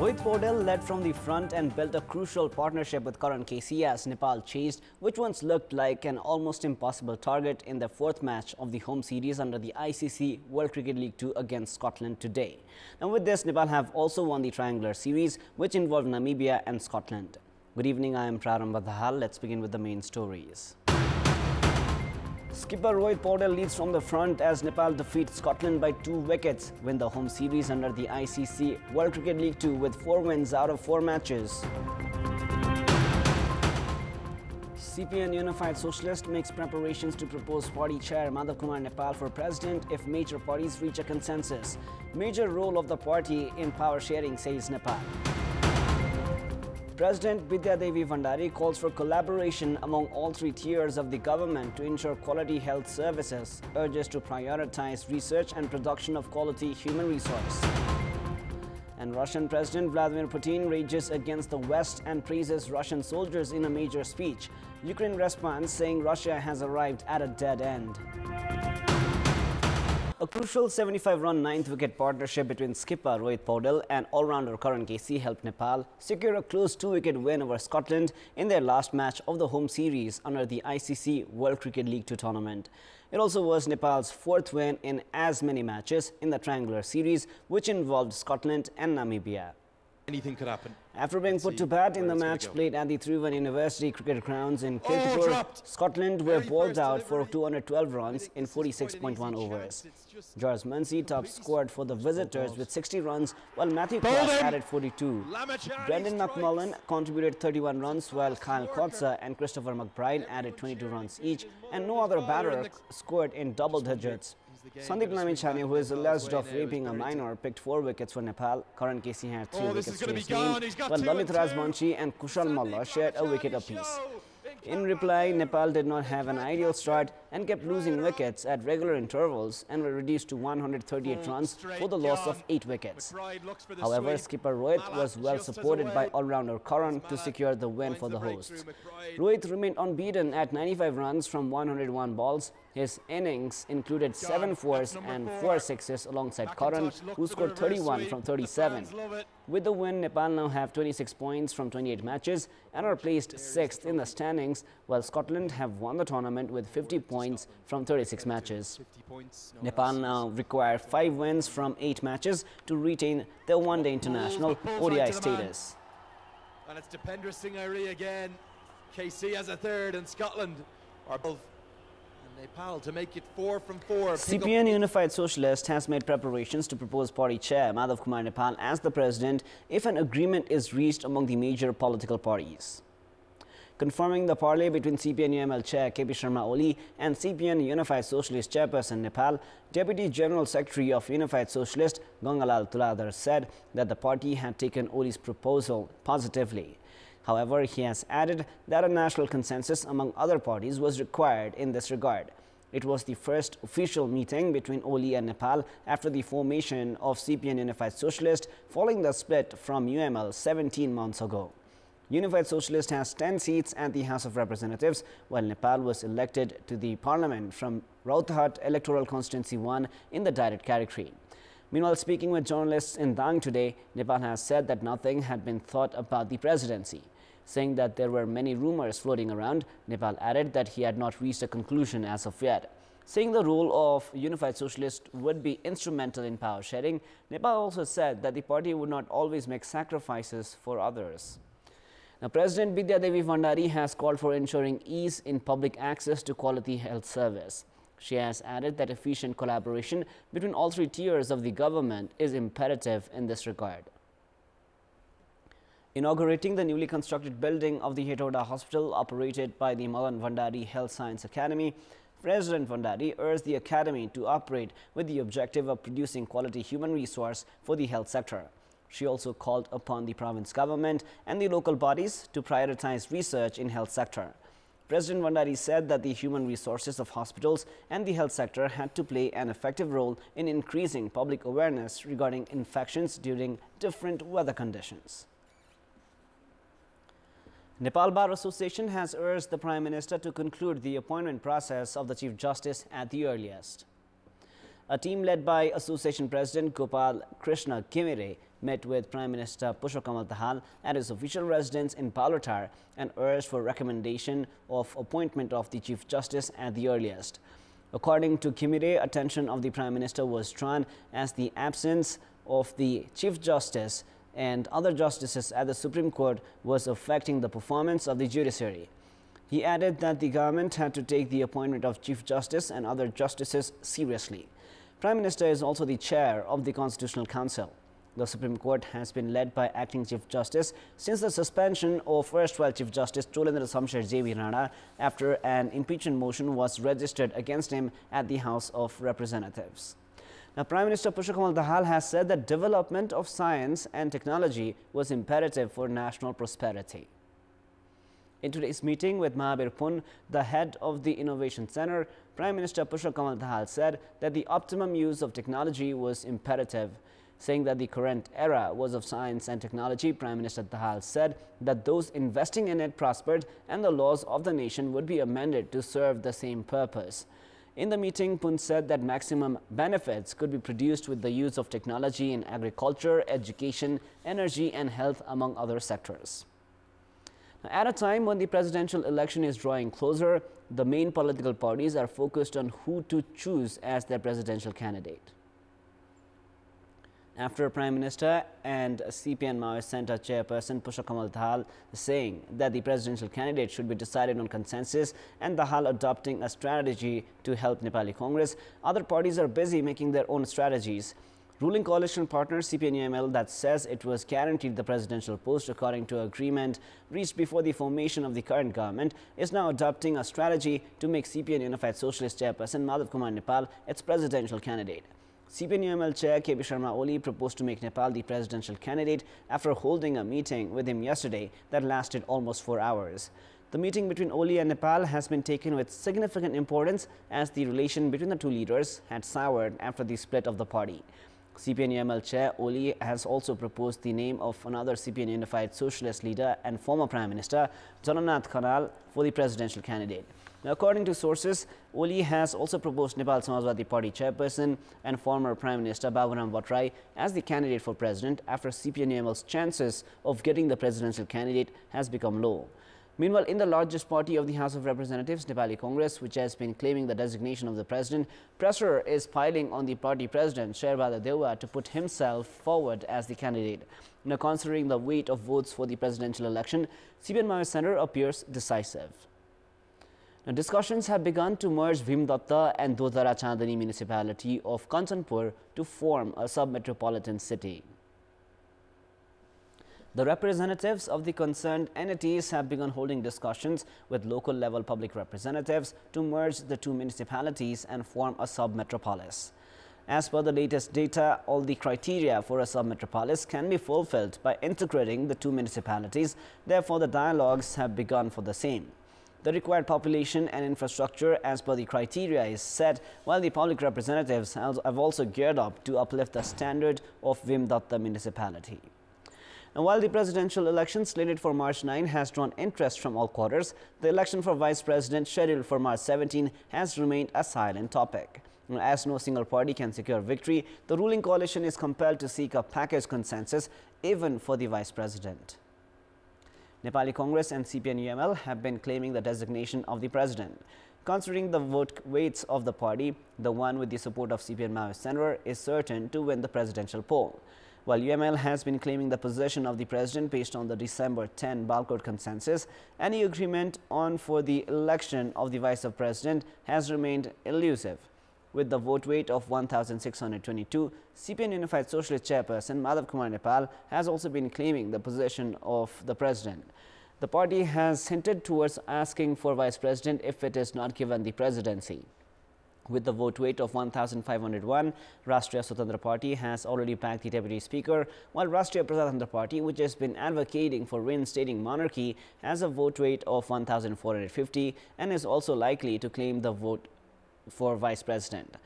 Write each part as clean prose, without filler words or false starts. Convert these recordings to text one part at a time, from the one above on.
Rohit Paudel led from the front and built a crucial partnership with Karan KC as Nepal chased which once looked like an almost impossible target in the fourth match of the home series under the ICC World Cricket League 2 against Scotland today. Now with this, Nepal have also won the triangular series which involved Namibia and Scotland. Good evening, I am Prarambha Dahal. Let's begin with the main stories. Skipper Rohit Paudel leads from the front as Nepal defeats Scotland by 2 wickets, win the home series under the ICC World Cricket League 2 with 4 wins out of 4 matches. CPN Unified Socialist makes preparations to propose party chair Madhav Kumar Nepal for president if major parties reach a consensus. Major role of the party in power sharing, says Nepal. President Bidya Devi Bhandari calls for collaboration among all 3 tiers of the government to ensure quality health services, urges to prioritize research and production of quality human resource. And Russian President Vladimir Putin rages against the West and praises Russian soldiers in a major speech. Ukraine responds saying Russia has arrived at a dead end. A crucial 75-run 9th wicket partnership between skipper Rohit Paudel and all-rounder Karan KC helped Nepal secure a close 2-wicket win over Scotland in their last match of the home series under the ICC World Cricket League 2 tournament. It also was Nepal's 4th win in as many matches in the triangular series, which involved Scotland and Namibia. Anything could happen. After being put to bed in the match played at the Tribhuvan University Cricket Grounds in Kantipur, Scotland were bowled out for 212 runs in 46.1 overs. George Munsey top scored for the visitors with 60 runs, while Matthew Cross added 42. Brendan McMullen contributed 31 runs, while Kyle Kotza and Christopher McBride added 22 runs each, and no other batter scored in double digits. Sandeep Lamichhane, who is alleged of raping a minor, picked 4 wickets for Nepal. Karan KC had 3 wickets to his name, while Lalit Rajbanshi and Kushal Malla shared a wicket apiece. In reply, Nepal did not have an ideal start and kept losing wickets at regular intervals and were reduced to 138 runs for the loss of 8 wickets. However, skipper Rohit was well supported by all-rounder Karan to secure the win for the hosts. Rohit remained unbeaten at 95 runs from 101 balls. His innings included 7 fours and 4 sixes alongside Karan, who scored 31 from 37. With the win, Nepal now have 26 points from 28 matches and are placed 6th in the standings, while Scotland have won the tournament with 50 points from 36 matches. Nepal now require 5 wins from 8 matches to retain their one-day international ODI status. And it's Dipendra Singh Airi again. KC has a 3rd and Scotland are both. Nepal to make it 4 from 4. CPN Unified Socialist has made preparations to propose party chair Madhav Kumar Nepal as the president if an agreement is reached among the major political parties. Confirming the parley between CPN UML chair KP Sharma Oli and CPN Unified Socialist chairperson Nepal, Deputy General Secretary of Unified Socialist Gangalal Tuladar said that the party had taken Oli's proposal positively. However, he has added that a national consensus among other parties was required in this regard. It was the first official meeting between Oli and Nepal after the formation of CPN Unified Socialist following the split from UML 17 months ago. Unified Socialist has 10 seats at the House of Representatives, while Nepal was elected to the parliament from Rautarhat Electoral Constituency 1 in the direct category. Meanwhile, speaking with journalists in Dang today, Nepal has said that nothing had been thought about the presidency. Saying that there were many rumors floating around, Nepal added that he had not reached a conclusion as of yet. Saying the role of Unified Socialist would be instrumental in power sharing, Nepal also said that the party would not always make sacrifices for others. Now, President Bidya Devi Bhandari has called for ensuring ease in public access to quality health service. She has added that efficient collaboration between all 3 tiers of the government is imperative in this regard. Inaugurating the newly constructed building of the Hetauda Hospital operated by the Madan Bhandari Health Science Academy, President Bhandari urged the academy to operate with the objective of producing quality human resource for the health sector. She also called upon the province government and the local bodies to prioritize research in health sector. President Vandari said that the human resources of hospitals and the health sector had to play an effective role in increasing public awareness regarding infections during different weather conditions. Nepal Bar Association has urged the Prime Minister to conclude the appointment process of the Chief Justice at the earliest. A team led by Association President Gopal Krishna Kimire met with Prime Minister Pushpa Dahal at his official residence in Palutar and urged for recommendation of appointment of the Chief Justice at the earliest. According to Kimire, attention of the Prime Minister was drawn as the absence of the Chief Justice and other justices at the Supreme Court was affecting the performance of the judiciary. He added that the government had to take the appointment of Chief Justice and other justices seriously. Prime Minister is also the chair of the Constitutional Council. The Supreme Court has been led by acting Chief Justice since the suspension of erstwhile Chief Justice Cholendra Shamsher J.B. Rana after an impeachment motion was registered against him at the House of Representatives. Now, Prime Minister Pushpa Dahal has said that development of science and technology was imperative for national prosperity. In today's meeting with Mahabir Pun, the head of the Innovation Center, Prime Minister Pushpa Dahal said that the optimum use of technology was imperative. Saying that the current era was of science and technology, Prime Minister Dahal said that those investing in it prospered and the laws of the nation would be amended to serve the same purpose. In the meeting, Pun said that maximum benefits could be produced with the use of technology in agriculture, education, energy and health, among other sectors. Now, at a time when the presidential election is drawing closer, the main political parties are focused on who to choose as their presidential candidate. After Prime Minister and CPN Maoist Center Chairperson Pushpa Dahal saying that the presidential candidate should be decided on consensus and Dahal adopting a strategy to help Nepali Congress, other parties are busy making their own strategies. Ruling coalition partner CPN-UML that says it was guaranteed the presidential post according to agreement reached before the formation of the current government is now adopting a strategy to make CPN Unified Socialist Chairperson Madhav Kumar Nepal its presidential candidate. CPN-UML Chair KP Sharma Oli proposed to make Nepal the presidential candidate after holding a meeting with him yesterday that lasted almost 4 hours. The meeting between Oli and Nepal has been taken with significant importance as the relation between the two leaders had soured after the split of the party. CPN-UML Chair Oli has also proposed the name of another CPN Unified Socialist leader and former Prime Minister Jananath Khanal for the presidential candidate. Now, according to sources, Oli has also proposed Nepal Samajwadi Party chairperson and former Prime Minister Baburam Bhattarai as the candidate for president after CPN-UML's chances of getting the presidential candidate has become low. Meanwhile, in the largest party of the House of Representatives, Nepali Congress, which has been claiming the designation of the president, pressure is piling on the party president, Sherbhadra Dewa, to put himself forward as the candidate. Now, considering the weight of votes for the presidential election, CPN Maoist Center appears decisive. Now, discussions have begun to merge Bhimdatta and Dodara Chandani municipality of Kanchanpur to form a sub-metropolitan city. The representatives of the concerned entities have begun holding discussions with local level public representatives to merge the two municipalities and form a sub-metropolis. As per the latest data, all the criteria for a sub-metropolis can be fulfilled by integrating the two municipalities. Therefore, the dialogues have begun for the same. The required population and infrastructure as per the criteria is set, while the public representatives have also geared up to uplift the standard of Bhimdatta municipality. And while the presidential election slated for March 9 has drawn interest from all quarters, the election for vice president scheduled for March 17 has remained a silent topic. As no single party can secure victory, the ruling coalition is compelled to seek a package consensus even for the vice president. Nepali Congress and CPN-UML have been claiming the designation of the president. Considering the vote weights of the party, the one with the support of CPN Maoist Center is certain to win the presidential poll. While UML has been claiming the position of the president based on the December 10 Balkot consensus, any agreement on for the election of the vice president has remained elusive. With the vote weight of 1,622, CPN Unified Socialist Chairperson Madhav Kumar Nepal has also been claiming the position of the president. The party has hinted towards asking for vice president if it is not given the presidency. With the vote weight of 1,501, Rashtriya Swatantra Party has already backed the Deputy Speaker, while Rashtriya Prajatantra Party, which has been advocating for reinstating monarchy, has a vote weight of 1,450 and is also likely to claim the vote for Vice President.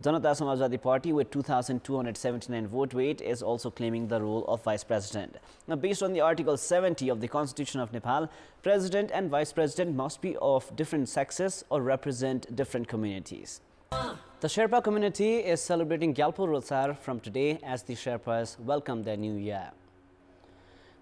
Janata Samajwadi Party, with 2,279 vote weight, is also claiming the role of Vice President. Now, based on the Article 70 of the Constitution of Nepal, President and Vice President must be of different sexes or represent different communities. The Sherpa community is celebrating Gyalpo Losar from today as the Sherpas welcome their new year.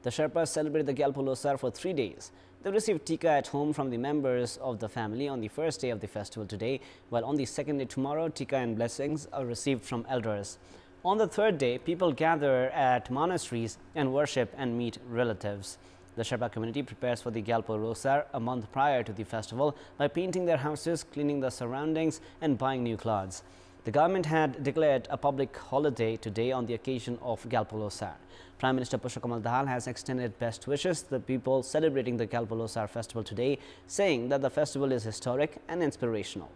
The Sherpas celebrate the Gyalpo Losar for 3 days. They receive tika at home from the members of the family on the first day of the festival today, while on the second day tomorrow, tika and blessings are received from elders. On the third day, people gather at monasteries and worship and meet relatives. The Sherpa community prepares for the Gyalpo Losar a month prior to the festival by painting their houses, cleaning the surroundings and buying new clothes. The government had declared a public holiday today on the occasion of Gyalpo Losar. Prime Minister Pushpa Dahal has extended best wishes to the people celebrating the Gyalpo Losar festival today, saying that the festival is historic and inspirational.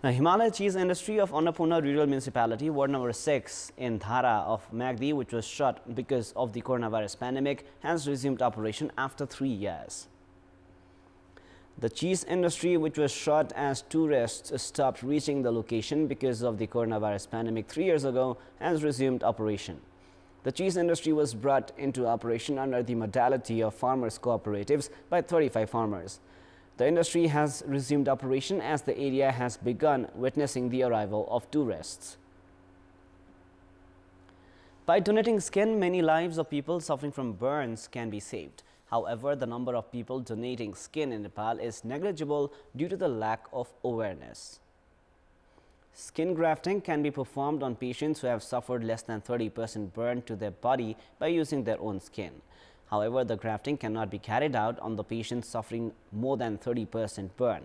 Now, Himalaya cheese industry of Annapurna Rural Municipality, Ward number 6 in Dhara of Magdi, which was shut because of the coronavirus pandemic, has resumed operation after 3 years. The cheese industry, which was shut as tourists stopped reaching the location because of the coronavirus pandemic 3 years ago, has resumed operation. The cheese industry was brought into operation under the modality of farmers' cooperatives by 35 farmers. The industry has resumed operation as the area has begun witnessing the arrival of tourists. By donating skin, many lives of people suffering from burns can be saved. However, the number of people donating skin in Nepal is negligible due to the lack of awareness. Skin grafting can be performed on patients who have suffered less than 30% burn to their body by using their own skin. However, the grafting cannot be carried out on the patients suffering more than 30% burn.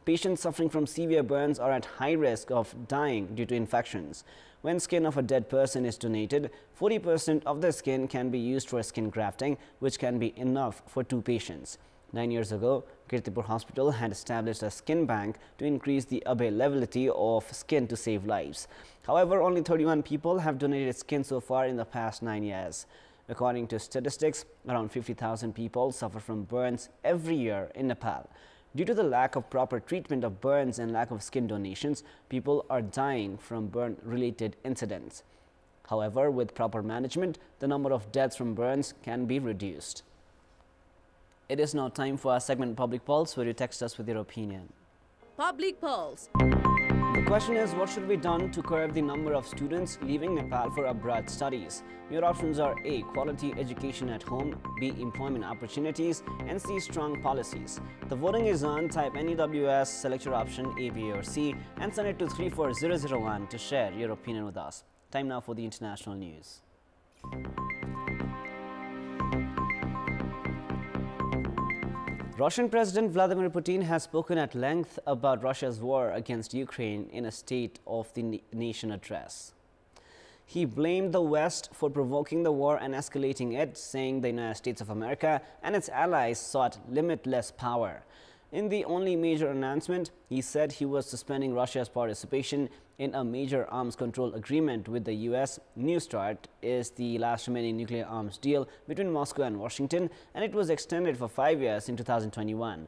Patients suffering from severe burns are at high risk of dying due to infections. When skin of a dead person is donated, 40% of the skin can be used for skin grafting, which can be enough for 2 patients. 9 years ago, Kantipur Hospital had established a skin bank to increase the availability of skin to save lives. However, only 31 people have donated skin so far in the past 9 years. According to statistics, around 50,000 people suffer from burns every year in Nepal. Due to the lack of proper treatment of burns and lack of skin donations, people are dying from burn-related incidents. However, with proper management, the number of deaths from burns can be reduced. It is now time for our segment Public Pulse, where you text us with your opinion. Public Pulse. The question is, what should be done to curb the number of students leaving Nepal for abroad studies? Your options are A. Quality education at home, B. Employment opportunities, and C. Strong policies. The voting is on. Type NEWS, select your option A, B, or C, and send it to 34001 to share your opinion with us. Time now for the international news. Russian President Vladimir Putin has spoken at length about Russia's war against Ukraine in a State of the Nation address. He blamed the West for provoking the war and escalating it, saying the United States of America and its allies sought limitless power. In the only major announcement, he said he was suspending Russia's participation in a major arms control agreement with the U.S. New START is the last remaining nuclear arms deal between Moscow and Washington, and it was extended for 5 years in 2021.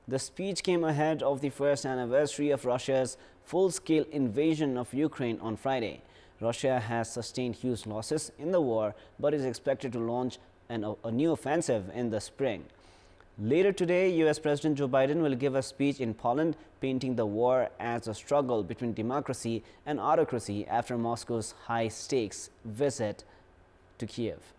The speech came ahead of the first anniversary of Russia's full-scale invasion of Ukraine on Friday. Russia has sustained huge losses in the war, but is expected to launch a new offensive in the spring. Later today, U.S. President Joe Biden will give a speech in Poland, painting the war as a struggle between democracy and autocracy after Moscow's high-stakes visit to Kiev.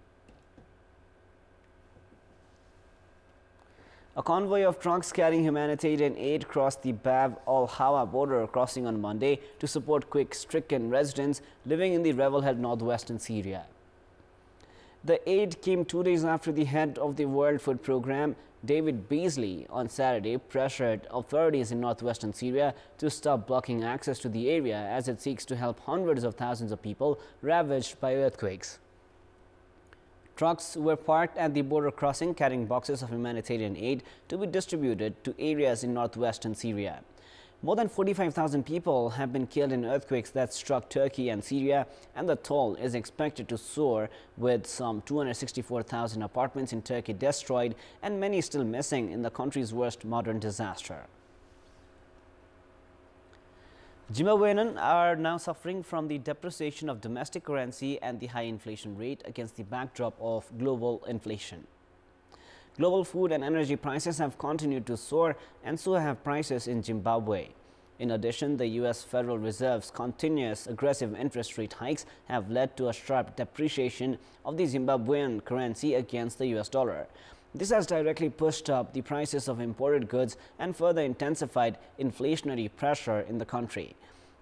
A convoy of trucks carrying humanitarian aid crossed the Bab al-Hawa border crossing on Monday to support quick-stricken residents living in the rebel-held northwestern Syria. The aid came 2 days after the head of the World Food Programme, David Beasley, on Saturday pressured authorities in northwestern Syria to stop blocking access to the area as it seeks to help hundreds of thousands of people ravaged by earthquakes. Trucks were parked at the border crossing carrying boxes of humanitarian aid to be distributed to areas in northwestern Syria. More than 45,000 people have been killed in earthquakes that struck Turkey and Syria, and the toll is expected to soar, with some 264,000 apartments in Turkey destroyed and many still missing in the country's worst modern disaster. Zimbabweans are now suffering from the depreciation of domestic currency and the high inflation rate against the backdrop of global inflation. Global food and energy prices have continued to soar, and so have prices in Zimbabwe. In addition, the U.S. Federal Reserve's continuous aggressive interest rate hikes have led to a sharp depreciation of the Zimbabwean currency against the U.S. dollar. This has directly pushed up the prices of imported goods and further intensified inflationary pressure in the country.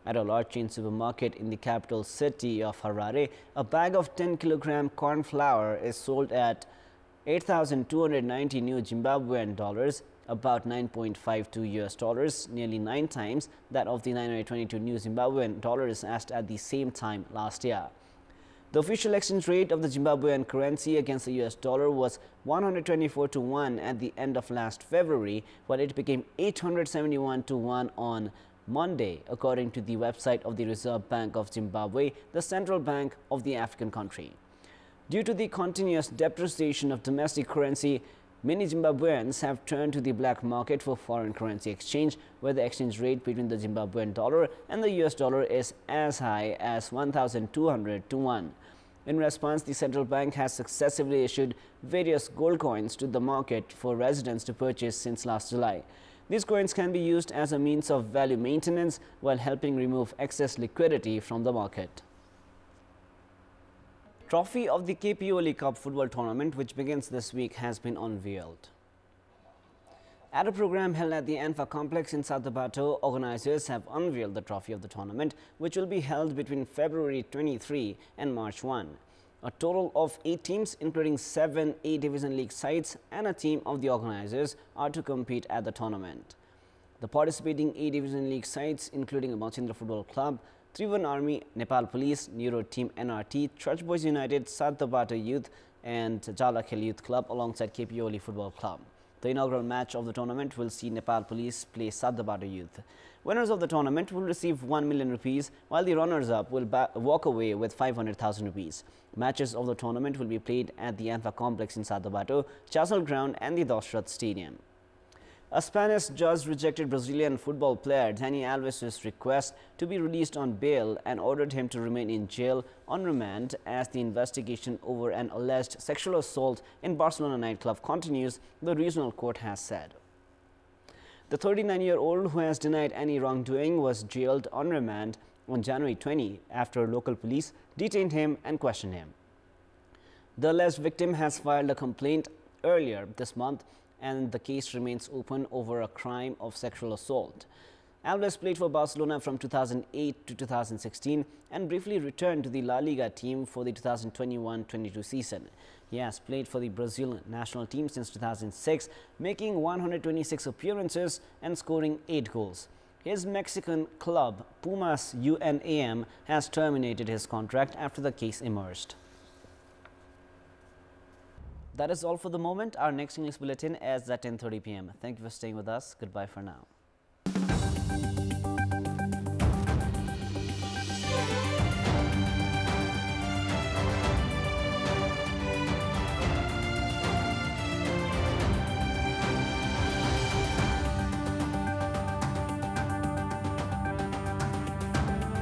At a large chain supermarket in the capital city of Harare, a bag of 10-kilogram corn flour is sold at 8,290 new Zimbabwean dollars, about 9.52 US dollars, nearly 9 times that of the 922 new Zimbabwean dollars asked at the same time last year. The official exchange rate of the Zimbabwean currency against the US dollar was 124 to 1 at the end of last February, while it became 871 to 1 on Monday, according to the website of the Reserve Bank of Zimbabwe, the central bank of the African country. Due to the continuous depreciation of domestic currency, many Zimbabweans have turned to the black market for foreign currency exchange, where the exchange rate between the Zimbabwean dollar and the US dollar is as high as 1,200 to 1. In response, the central bank has successively issued various gold coins to the market for residents to purchase since last July. These coins can be used as a means of value maintenance while helping remove excess liquidity from the market. Trophy of the KPOL Cup football tournament, which begins this week, has been unveiled. At a program held at the Anfa complex in Sadabato, organizers have unveiled the trophy of the tournament, which will be held between February 23 and March 1. A total of 8 teams, including 7 A-Division League sides and a team of the organizers, are to compete at the tournament. The participating A-Division League sides, including Machindra Football Club, Trivan Army, Nepal Police, Neuro Team NRT, Church Boys United, Sadabato Youth and Jalakhel Youth Club alongside KPOL Football Club. The inaugural match of the tournament will see Nepal Police play Sadabato Youth. Winners of the tournament will receive 1 million rupees, while the runners-up will walk away with 500,000 rupees. Matches of the tournament will be played at the Anfa complex in Sadabato, Chasal Ground and the Dashrath Stadium. A Spanish judge rejected Brazilian football player Dani Alves' request to be released on bail and ordered him to remain in jail on remand as the investigation over an alleged sexual assault in Barcelona nightclub continues, the regional court has said. The 39-year-old, who has denied any wrongdoing, was jailed on remand on January 20 after local police detained him and questioned him. The alleged victim has filed a complaint earlier this month, and the case remains open over a crime of sexual assault. Alves played for Barcelona from 2008 to 2016 and briefly returned to the La Liga team for the 2021-22 season. He has played for the Brazil national team since 2006, making 126 appearances and scoring 8 goals. His Mexican club, Pumas UNAM, has terminated his contract after the case emerged. That is all for the moment. Our next English bulletin is at 10:30 p.m. Thank you for staying with us. Goodbye for now.